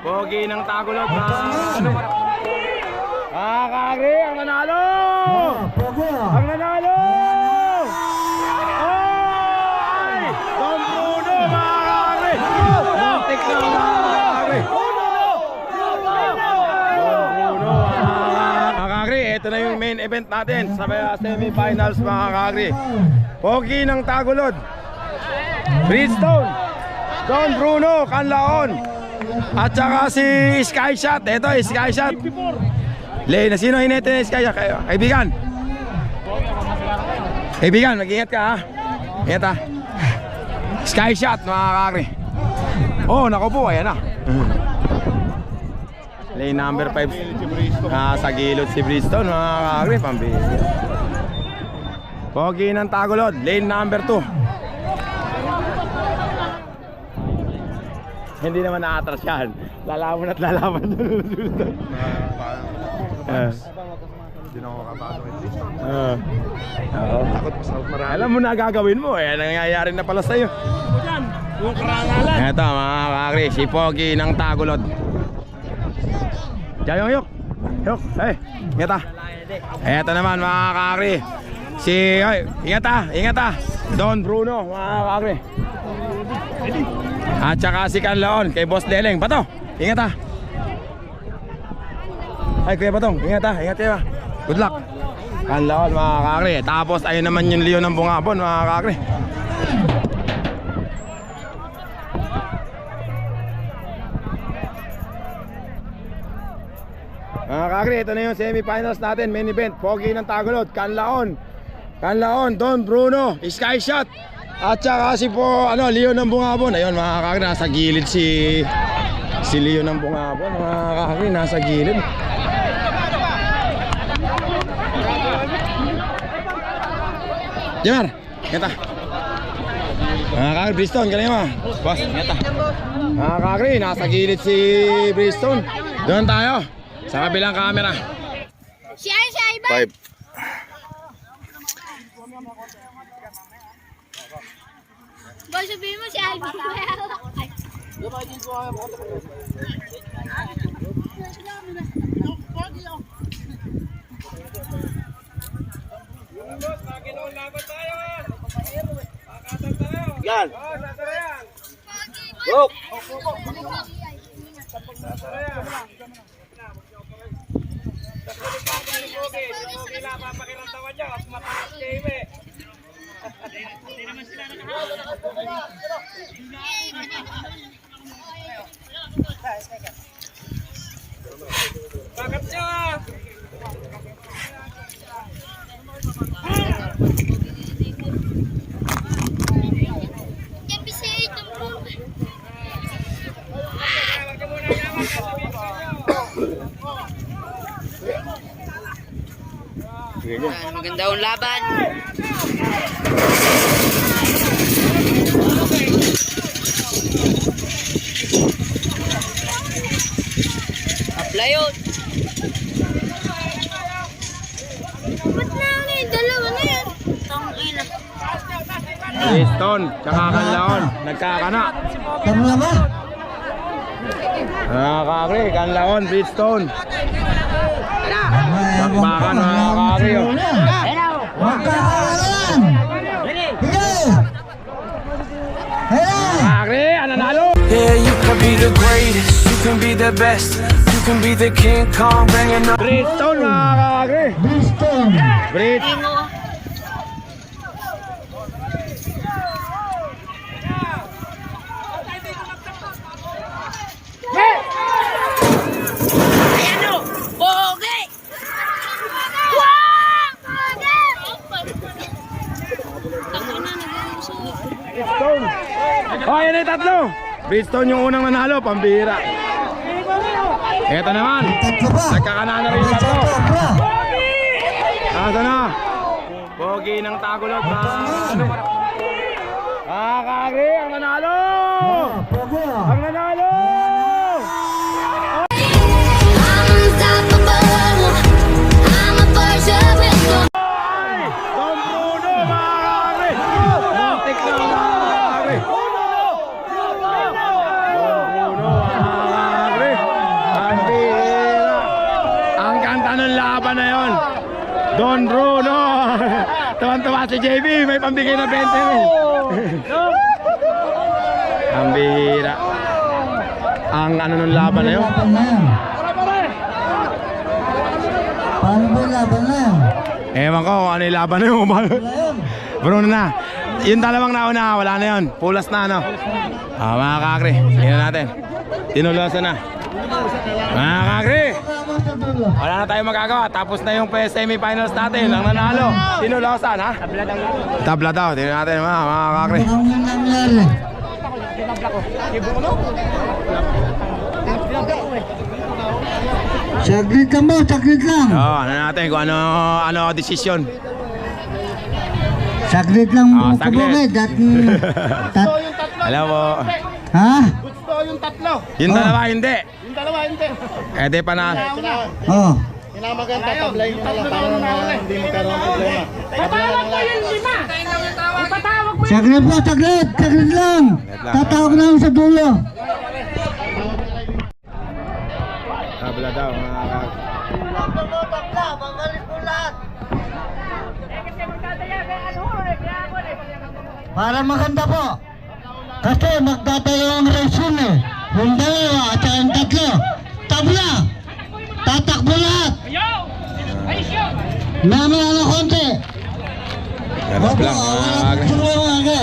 Pogi ng Tagolod na Kakagri, ang nanalo! Ang nanalo! Ay! Don Bruno, Kakagri! Muntik na Kakagri! Don Bruno, Kakagri, ito na yung main event natin sa semi-finals mga Kakagri. Pogi ng Tagolod, Bridgestone, Don Bruno, Canlaon, at saka si Skyshot. Ito, Skyshot. Lane, sino hinete na Skyshot? Kaibigan. Kaibigan, mag-ingat ka ha. Ingat ha. Skyshot, mga kakri. Oh, naku po, ayan na. Lane number 5. Sa gilot si Bridgestone, mga kakri. Pambili. Pogi ng Tagolod, lane number 2. Hindi naman na-atras yan. Lalaban at lalaban. Hindi na ako makapasok. Takot pa sa marami. Alam mo na gagawin mo eh. Nangyayari na pala sa'yo. Yung karangalan. Ito mga kakri, si Pogi ng Tagolod. Diyan yung yuk. Yuk, hey, ingat ha. Ito naman mga kakri, si, ay, ingat ha. Don Bruno mga kakri. At saka si Canlaon kay Boss Deleng. Bato, ingat ha. Ay Kuya Batong, ingat ha, ingat kayo ha. Good luck. Canlaon mga kakri. Tapos ayun naman yung Leon ng Bungabon mga kakri. Mga kakri, ito na yung semi-finals natin. Main event, Pogi ng Tagolod, Canlaon, Don Bruno, Skyshot, at saka si Leon ng Bungabon. Ayun mga kakri, nasa gilid si Leon ng Bungabon. Mga kakri, nasa gilid. Jamar, ngeta. Mga kakri, Bridgestone, galing mo. Boss, ngeta. Mga kakri, nasa gilid si Bridgestone. Doon tayo sa kabilang camera. Si Ivan. 5. Boy, sabihin mo si Ivan. Yan. Go. Bakit nyo? Yan, bisa ito po. Maganda ang laban. Apply yun. Ba't na ngayon? Dalawa na yan. Tangina. Bridgestone, tsaka Canlaon, nagkakana. Mga kakri, Canlaon, Bridgestone. Bakbakan mga kakri. Kakri, ananalo! Yeah, you can be the greatest, you can be the best, you can be the King Kong bringing up. Bridgestone mga kakri. Bridgestone. Pogi! Wow! Bridgestone. Oh, yan ay tatlo. Bridgestone yung unang nanalo, pambira. Ito naman, nagkakana na rin tatlo. Asa na? Pogi ng Tagolod. Kakagri, ang nanalo! Ang nanalo! Don Bruno, mga kakagri! Muntik na mga kakagri! Don Bruno, mga kakagri! laban na yon. Don Bruno. Tuwan-tuwa si JB, may pambigay na 20. Ang bihira. Ang ano nung laban na yun? Paano ba yung laban na yan? Ewan ko kung ano yung laban na yun. Bruno na. Yung dalawang nauna, wala na yun. Pulas na ano. Mga kakri, tingnan natin. Tinulosan na. Mga kakri, wala na tayong magagawa. Tapos na yung semifinals natin. Ang nanalo, tinulosan ha. Tabla daw, tingnan natin mga kakri. Ang nangyari. Saglit lang mo, saglit lang. Ano natin kung ano desisyon. Saglit lang mo, saglit. Alam mo. Ha? Gusto yung tatlo. Yung dalawa hindi. Yung dalawa hindi. Eh di pa na. Oh. Pinamaganda, tablayin nyo na lang para hindi magkaroon ng problema. Patawag mo yung lima. Patawag mo. Saglit po, saglit. Saglit lang. Tatawag na ako sa dulo. Tabla daw mga kakri. Para maganda po. Kasi magtatayo ang reaksyon eh. Yung dalawa at saka yung tatlo. Tabla! Tatakbo lahat! Mamaya na konti. Ganap lang mga kakri. Wala